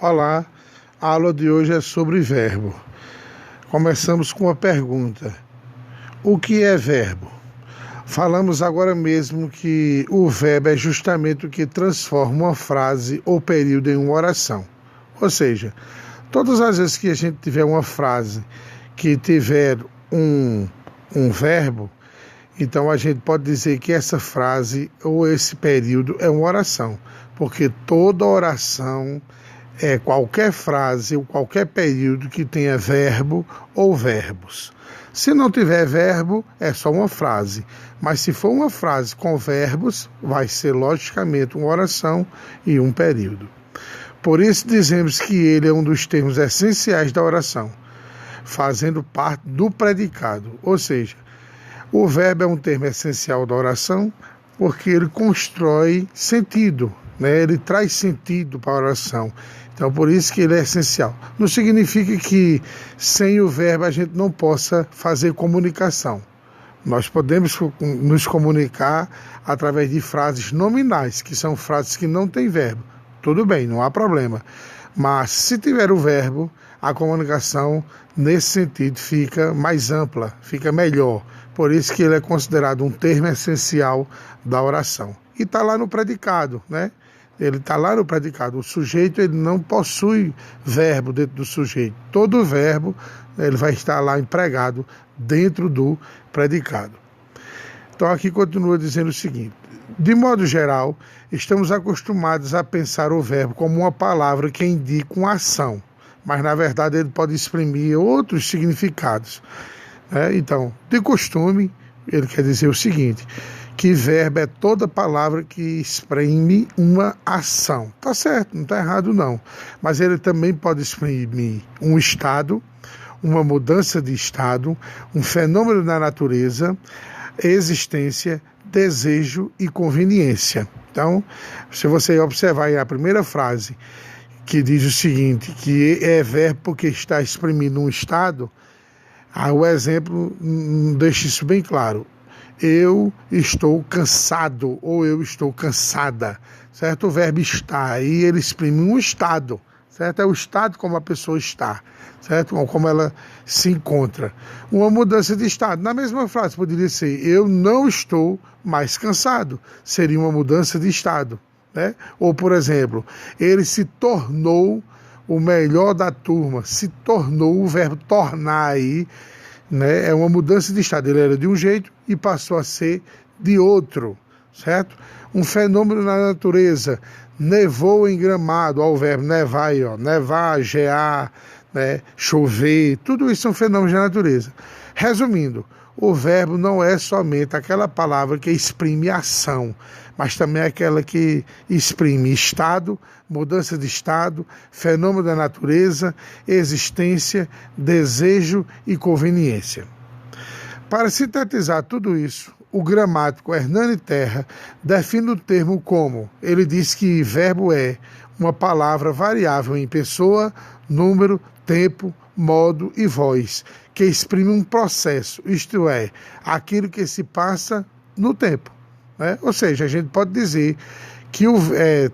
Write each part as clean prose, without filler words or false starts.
Olá, a aula de hoje é sobre verbo. Começamos com a pergunta: o que é verbo? Falamos agora mesmo que o verbo é justamente o que transforma uma frase ou período em uma oração. Ou seja, todas as vezes que a gente tiver uma frase que tiver um verbo, então a gente pode dizer que essa frase ou esse período é uma oração, porque toda oração é qualquer frase ou qualquer período que tenha verbo ou verbos. Se não tiver verbo, é só uma frase. Mas se for uma frase com verbos, vai ser logicamente uma oração e um período. Por isso dizemos que ele é um dos termos essenciais da oração, fazendo parte do predicado. Ou seja, o verbo é um termo essencial da oração porque ele constrói sentido, né? Ele traz sentido para a oração. Então, por isso que ele é essencial. Não significa que sem o verbo a gente não possa fazer comunicação. Nós podemos nos comunicar através de frases nominais, que são frases que não têm verbo. Tudo bem, não há problema. Mas se tiver o verbo, a comunicação nesse sentido fica mais ampla, fica melhor. Por isso que ele é considerado um termo essencial da oração. E está lá no predicado, né? Ele está lá no predicado. O sujeito ele não possui verbo dentro do sujeito. Todo verbo ele vai estar lá empregado dentro do predicado. Então aqui continua dizendo o seguinte: de modo geral, estamos acostumados a pensar o verbo como uma palavra que indica uma ação, mas na verdade ele pode exprimir outros significados. Então, de costume, ele quer dizer o seguinte: que verbo é toda palavra que exprime uma ação. Tá certo, não está errado não. Mas ele também pode exprimir um estado, uma mudança de estado, um fenômeno da natureza, existência, desejo e conveniência. Então, se você observar aí a primeira frase, que diz o seguinte, que é verbo porque está exprimindo um estado, o exemplo deixa isso bem claro. Eu estou cansado ou eu estou cansada, certo? O verbo está aí, ele exprime um estado, certo? É o estado como a pessoa está, certo? Como ela se encontra. Uma mudança de estado. Na mesma frase poderia ser: eu não estou mais cansado. Seria uma mudança de estado, né? Ou, por exemplo, ele se tornou o melhor da turma. Se tornou, o verbo tornar aí, né? É uma mudança de estado. Ele era de um jeito e passou a ser de outro, certo? Um fenômeno na natureza. Nevou em Gramado, ó, o verbo nevar aí, ó, nevar, gear, né? Chover, tudo isso são fenômenos da natureza. Resumindo, o verbo não é somente aquela palavra que exprime ação, mas também aquela que exprime estado, mudança de estado, fenômeno da natureza, existência, desejo e conveniência. Para sintetizar tudo isso, o gramático Hernani Terra define o termo como: ele diz que verbo é uma palavra variável em pessoa, número, tempo, modo e voz, que exprime um processo, isto é, aquilo que se passa no tempo, né? Ou seja, a gente pode dizer que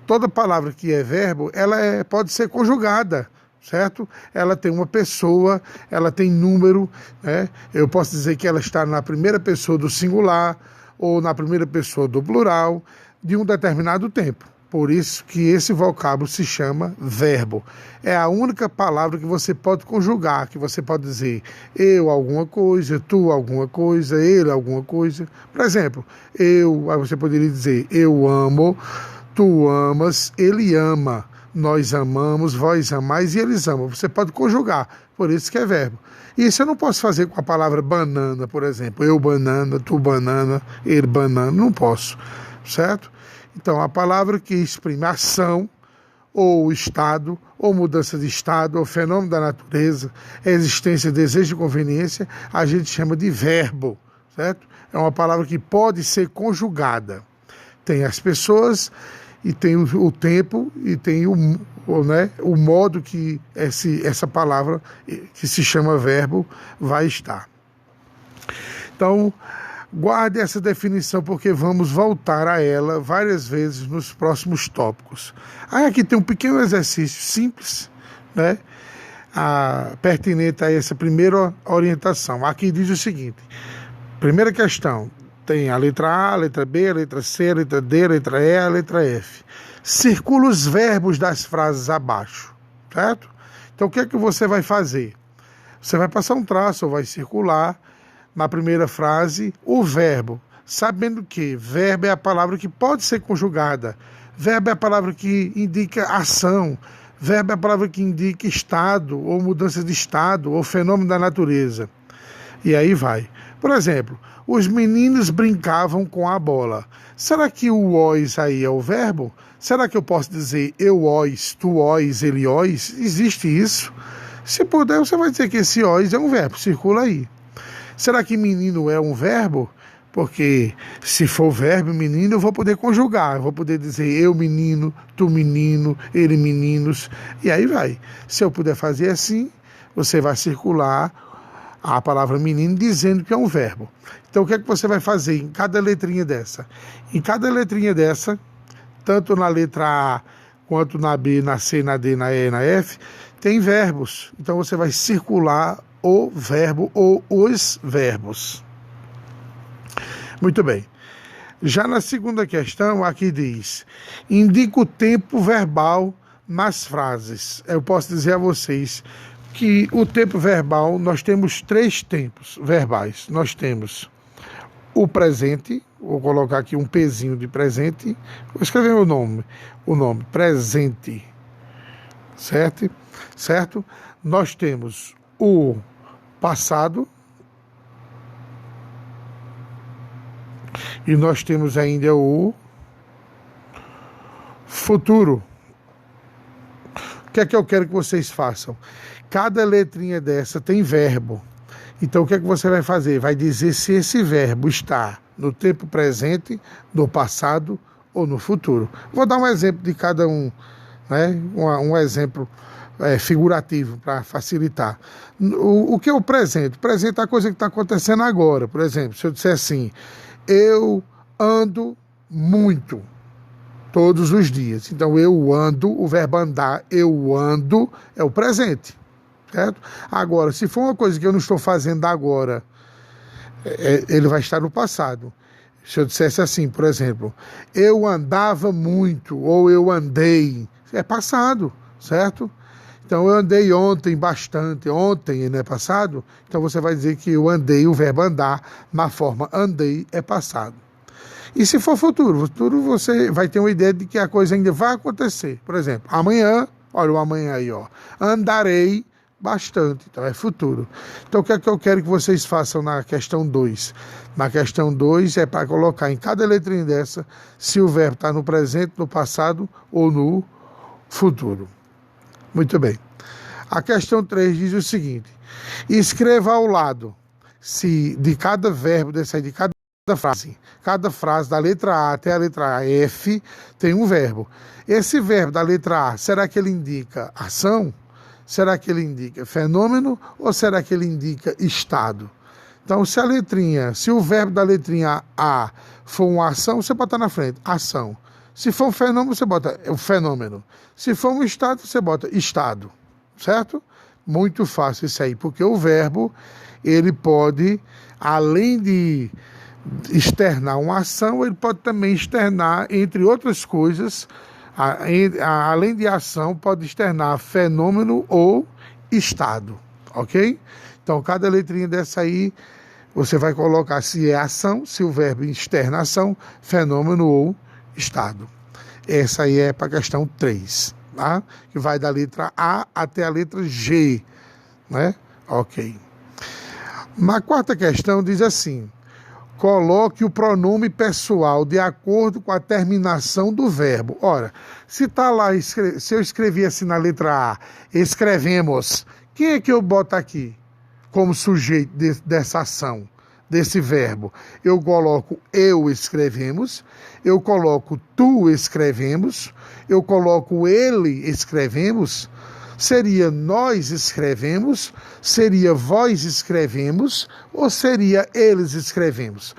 toda palavra que é verbo, ela pode ser conjugada, certo? Ela tem uma pessoa, ela tem número, né? Eu posso dizer que ela está na primeira pessoa do singular ou na primeira pessoa do plural de um determinado tempo. Por isso que esse vocábulo se chama verbo. É a única palavra que você pode conjugar, que você pode dizer eu alguma coisa, tu alguma coisa, ele alguma coisa. Por exemplo, aí você poderia dizer eu amo, tu amas, ele ama, nós amamos, vós amais e eles amam. Você pode conjugar, por isso que é verbo. Isso eu não posso fazer com a palavra banana, por exemplo. Eu banana, tu banana, ele banana, não posso, certo? Então, a palavra que exprime ação, ou estado, ou mudança de estado, ou fenômeno da natureza, existência, desejo e conveniência, a gente chama de verbo, certo? É uma palavra que pode ser conjugada. Tem as pessoas, e tem o tempo, e tem o modo que essa palavra, que se chama verbo, vai estar. Então, Guarde essa definição porque vamos voltar a ela várias vezes nos próximos tópicos. Aí aqui tem um pequeno exercício simples, né? Pertinente a essa primeira orientação. Aqui diz o seguinte: primeira questão, tem a letra A, a letra B, a letra C, a letra D, a letra E, a letra F. Circula os verbos das frases abaixo, certo? Então o que é que você vai fazer? Você vai passar um traço ou vai circular na primeira frase o verbo, sabendo que verbo é a palavra que pode ser conjugada, verbo é a palavra que indica ação, verbo é a palavra que indica estado, ou mudança de estado, ou fenômeno da natureza. E aí vai. Por exemplo, os meninos brincavam com a bola. Será que o ois aí é o verbo? Será que eu posso dizer eu ois, tu ois, ele ois? Existe isso? Se puder, você vai dizer que esse ois é um verbo, circula aí. Será que menino é um verbo? Porque se for verbo menino, eu vou poder conjugar. Eu vou poder dizer eu menino, tu menino, ele meninos. E aí vai. Se eu puder fazer assim, você vai circular a palavra menino dizendo que é um verbo. Então o que é que você vai fazer em cada letrinha dessa? Em cada letrinha dessa, tanto na letra A, quanto na B, na C, na D, na E e na F, tem verbos. Então você vai circular o verbo ou os verbos. Muito bem. Já na segunda questão, aqui diz: indica o tempo verbal nas frases. Eu posso dizer a vocês que o tempo verbal, nós temos 3 tempos verbais. Nós temos o presente, vou colocar aqui um pezinho de presente, vou escrever o nome, presente, certo? Nós temos o passado e nós temos ainda o futuro. O que é que eu quero que vocês façam? Cada letrinha dessa tem verbo. Então o que é que você vai fazer? Vai dizer se esse verbo está no tempo presente, no passado ou no futuro. Vou dar um exemplo de cada um, né? Um exemplo figurativo para facilitar. O que é o presente? O presente é a coisa que está acontecendo agora. Por exemplo, se eu disser assim: eu ando muito todos os dias. Então eu ando, o verbo andar, eu ando, é o presente, certo? Agora, se for uma coisa que eu não estou fazendo agora, ele vai estar no passado. Se eu dissesse assim, por exemplo, eu andava muito, ou eu andei, é passado, certo? Então, eu andei ontem bastante, ontem não é passado, então você vai dizer que eu andei, o verbo andar, na forma andei, é passado. E se for futuro você vai ter uma ideia de que a coisa ainda vai acontecer. Por exemplo, amanhã, olha o amanhã aí, ó, andarei bastante, então é futuro. Então, o que é que eu quero que vocês façam na questão 2? Na questão 2 é para colocar em cada letrinha dessa se o verbo está no presente, no passado ou no futuro. Muito bem. A questão 3 diz o seguinte: escreva ao lado se de cada verbo desse aí, de cada frase da letra A até a letra F tem um verbo. Esse verbo da letra A, será que ele indica ação? Será que ele indica fenômeno? Ou será que ele indica estado? Então, se o verbo da letrinha A for uma ação, você bota na frente, ação. Se for um fenômeno, você bota o fenômeno. Se for um estado, você bota estado. Certo? Muito fácil isso aí, porque o verbo, ele pode, além de externar uma ação, ele pode também externar, entre outras coisas, além de ação, pode externar fenômeno ou estado. Ok? Então, cada letrinha dessa aí, você vai colocar se é ação, se o verbo externa ação, fenômeno ou estado. Essa aí é para a questão 3, tá? Que vai da letra A até a letra G, né? Ok. Na quarta questão diz assim: coloque o pronome pessoal de acordo com a terminação do verbo. Ora, se tá lá, se eu escrevi assim na letra A, escrevemos, quem é que eu boto aqui como sujeito dessa ação? Desse verbo, eu coloco eu escrevemos, eu coloco tu escrevemos, eu coloco ele escrevemos, seria nós escrevemos, seria vós escrevemos, ou seria eles escrevemos?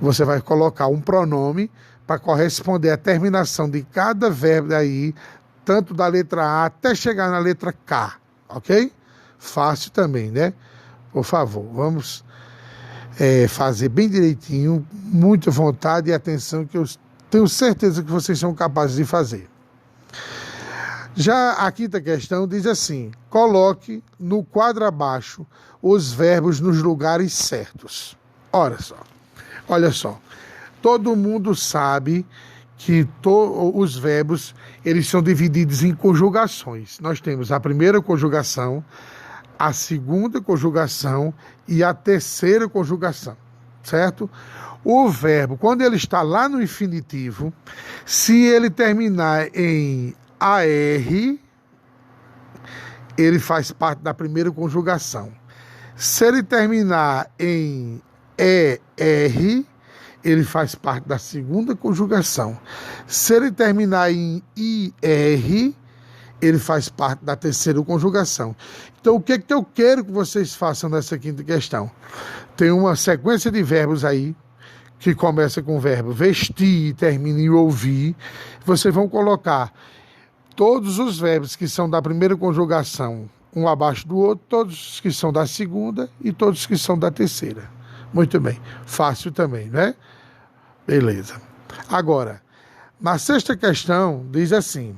você vai colocar um pronome para corresponder à terminação de cada verbo aí, tanto da letra A até chegar na letra K, ok? Fácil também, né? Por favor, vamos fazer bem direitinho, muita vontade e atenção, que eu tenho certeza que vocês são capazes de fazer. Já a quinta questão diz assim: coloque no quadro abaixo os verbos nos lugares certos. Olha só, todo mundo sabe que os verbos, eles são divididos em conjugações. Nós temos a primeira conjugação, a segunda conjugação e a terceira conjugação, certo? O verbo, quando ele está lá no infinitivo, se ele terminar em AR, ele faz parte da primeira conjugação. Se ele terminar em ER, ele faz parte da segunda conjugação. Se ele terminar em IR, ele faz parte da terceira conjugação. Então, o que é que eu quero que vocês façam nessa quinta questão? Tem uma sequência de verbos aí, que começa com o verbo vestir e termina em ouvir. Vocês vão colocar todos os verbos que são da primeira conjugação, um abaixo do outro, todos os que são da segunda e todos os que são da terceira. Muito bem. Fácil também, né? Beleza. Agora, na sexta questão, diz assim: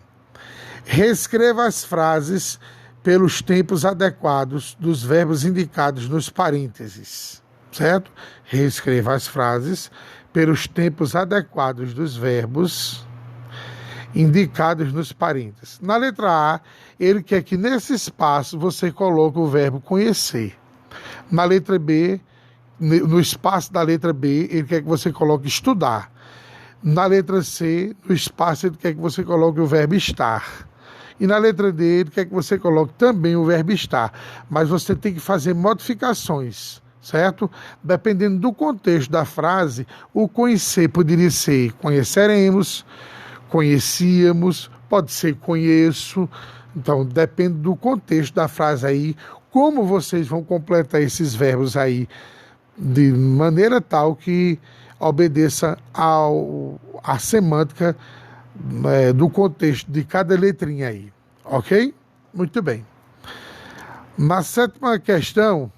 reescreva as frases pelos tempos adequados dos verbos indicados nos parênteses, certo? Reescreva as frases pelos tempos adequados dos verbos indicados nos parênteses. Na letra A, ele quer que nesse espaço você coloque o verbo conhecer. Na letra B, no espaço da letra B, ele quer que você coloque estudar. Na letra C, no espaço, ele quer que você coloque o verbo estar. E na letra D, ele quer que você coloque também o verbo estar. Mas você tem que fazer modificações, certo? Dependendo do contexto da frase, o conhecer poderia ser conheceremos, conhecíamos, pode ser conheço. Então, depende do contexto da frase aí, como vocês vão completar esses verbos aí de maneira tal que obedeça à semântica do contexto de cada letrinha aí, ok? Muito bem. Na sétima questão,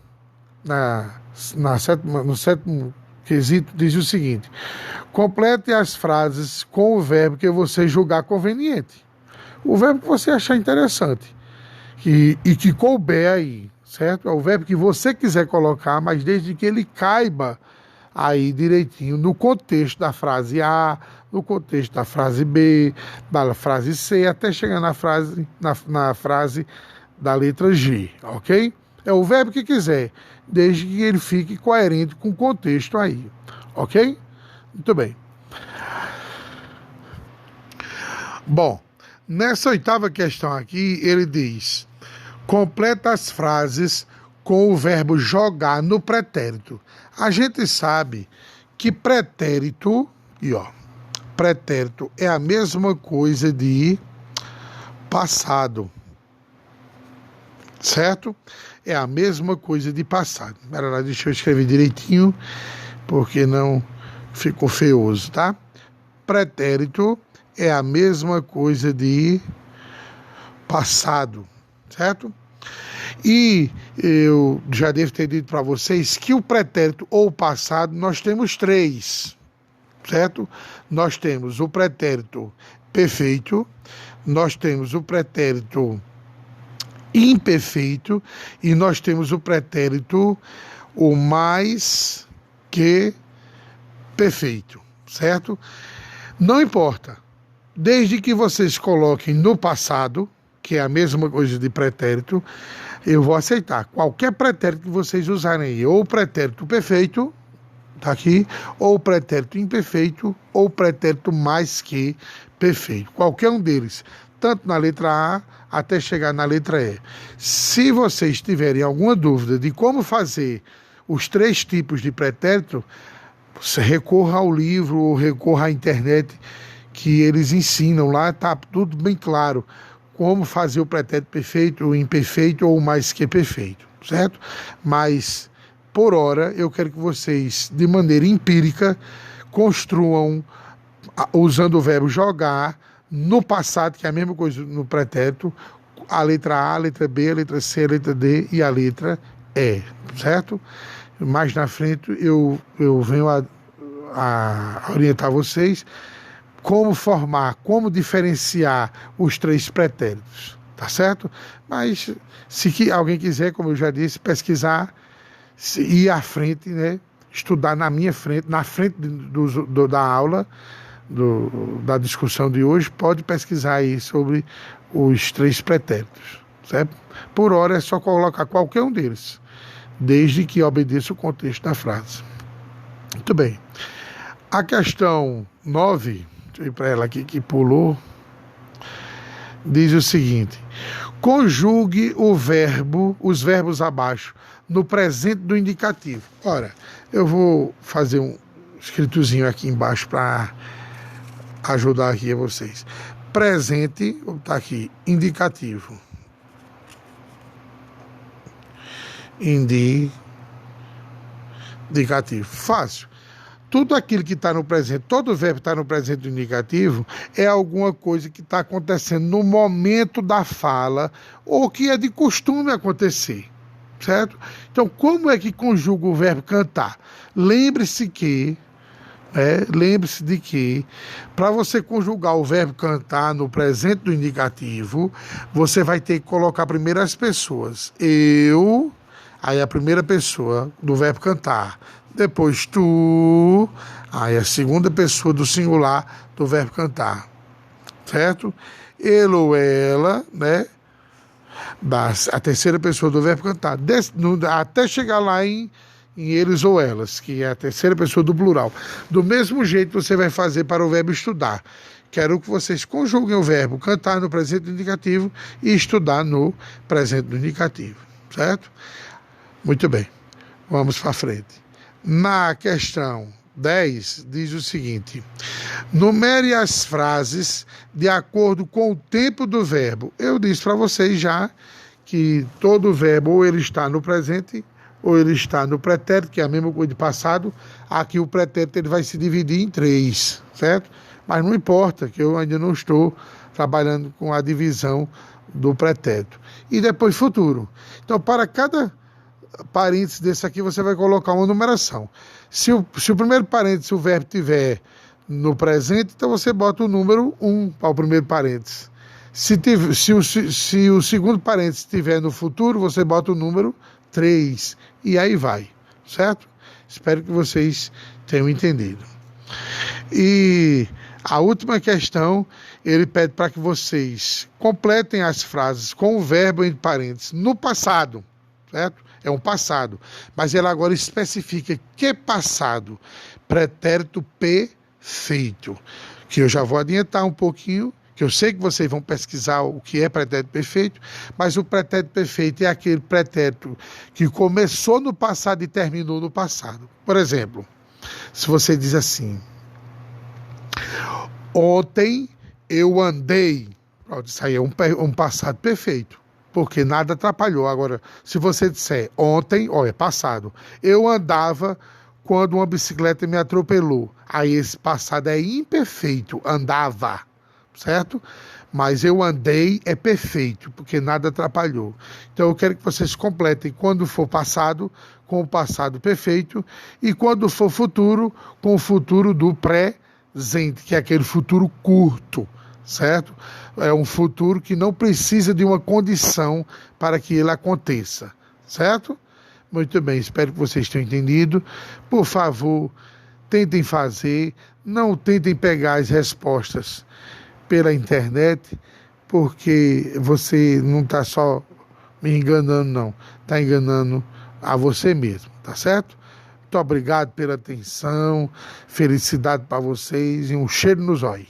no sétimo quesito, diz o seguinte: complete as frases com o verbo que você julgar conveniente. O verbo que você achar interessante e que couber aí, certo? É o verbo que você quiser colocar, mas desde que ele caiba aí direitinho no contexto da frase A, no contexto da frase B, da frase C, até chegar na frase da letra G, ok? É o verbo que quiser, desde que ele fique coerente com o contexto aí, ok? Muito bem. Bom, nessa oitava questão aqui, ele diz: completa as frases com o verbo jogar no pretérito. A gente sabe que pretérito, pretérito é a mesma coisa de passado, certo? É a mesma coisa de passado. Pera lá, deixa eu escrever direitinho, porque não ficou feioso, tá? Pretérito é a mesma coisa de passado, certo? E eu já devo ter dito para vocês que o pretérito ou passado nós temos três, certo? Nós temos o pretérito perfeito, nós temos o pretérito imperfeito e nós temos o pretérito o mais que perfeito, certo? Não importa, desde que vocês coloquem no passado, que é a mesma coisa de pretérito, eu vou aceitar qualquer pretérito que vocês usarem aí, ou o pretérito perfeito, tá aqui, ou o pretérito imperfeito, ou o pretérito mais que perfeito, qualquer um deles, tanto na letra A até chegar na letra E. Se vocês tiverem alguma dúvida de como fazer os três tipos de pretérito, você recorra ao livro ou recorra à internet, que eles ensinam lá, tá tudo bem claro, como fazer o pretérito perfeito, o imperfeito ou o mais que perfeito, certo? Mas por hora, eu quero que vocês, de maneira empírica, construam, usando o verbo jogar, no passado, que é a mesma coisa no pretérito, a letra A, a letra B, a letra C, a letra D e a letra E, certo? Mais na frente eu venho a orientar vocês como formar, como diferenciar os 3 pretéritos, tá certo? Mas se alguém quiser, como eu já disse, pesquisar, ir à frente, né? Estudar na minha frente, na frente da aula, da discussão de hoje, pode pesquisar aí sobre os 3 pretéritos, certo? Por hora é só colocar qualquer um deles, desde que obedeça o contexto da frase. Muito bem. A questão 9, deixa eu ir para ela aqui que pulou, diz o seguinte: conjugue os verbos abaixo no presente do indicativo. Ora, eu vou fazer um escritozinho aqui embaixo para ajudar aqui a vocês. Presente, vou botar aqui, indicativo. Indicativo. Fácil. Tudo aquilo que está no presente, todo verbo que está no presente do indicativo é alguma coisa que está acontecendo no momento da fala ou que é de costume acontecer, certo? Então, como é que conjuga o verbo cantar? Lembre-se de que, para você conjugar o verbo cantar no presente do indicativo, você vai ter que colocar primeiro as pessoas. Eu, aí a primeira pessoa do verbo cantar. Depois tu, aí a segunda pessoa do singular do verbo cantar, certo? Ele ou ela, né? A terceira pessoa do verbo cantar, até chegar lá em eles ou elas, que é a terceira pessoa do plural. Do mesmo jeito você vai fazer para o verbo estudar. Quero que vocês conjuguem o verbo cantar no presente do indicativo e estudar no presente do indicativo, certo? Muito bem, vamos para frente. Na questão 10, diz o seguinte: numere as frases de acordo com o tempo do verbo. Eu disse para vocês já que todo verbo ou ele está no presente ou ele está no pretérito, que é a mesma coisa de passado. Aqui o pretérito ele vai se dividir em 3, certo? Mas não importa, que eu ainda não estou trabalhando com a divisão do pretérito. E depois futuro. Então, para cada parênteses desse aqui, você vai colocar uma numeração. Se o primeiro parênteses, o verbo tiver no presente, então você bota o número 1 para o primeiro parênteses. Se o segundo parênteses estiver no futuro, você bota o número 3. E aí vai, certo? Espero que vocês tenham entendido. E a última questão, ele pede para que vocês completem as frases com o verbo entre parênteses no passado, certo? É um passado, mas ela agora especifica que passado, pretérito perfeito, que eu já vou adiantar um pouquinho, que eu sei que vocês vão pesquisar o que é pretérito perfeito, mas o pretérito perfeito é aquele pretérito que começou no passado e terminou no passado. Por exemplo, se você diz assim: ontem eu andei, isso aí é um passado perfeito, porque nada atrapalhou. Agora, se você disser ontem, é passado, eu andava quando uma bicicleta me atropelou, aí esse passado é imperfeito, andava, certo? Mas eu andei é perfeito, porque nada atrapalhou. Então eu quero que vocês completem quando for passado, com o passado perfeito, e quando for futuro, com o futuro do presente, que é aquele futuro curto, certo? É um futuro que não precisa de uma condição para que ele aconteça, certo? Muito bem, espero que vocês tenham entendido. Por favor, tentem fazer, não tentem pegar as respostas pela internet, porque você não está só me enganando, não. Está enganando a você mesmo, tá certo? Muito obrigado pela atenção, felicidade para vocês e um cheiro no zóio.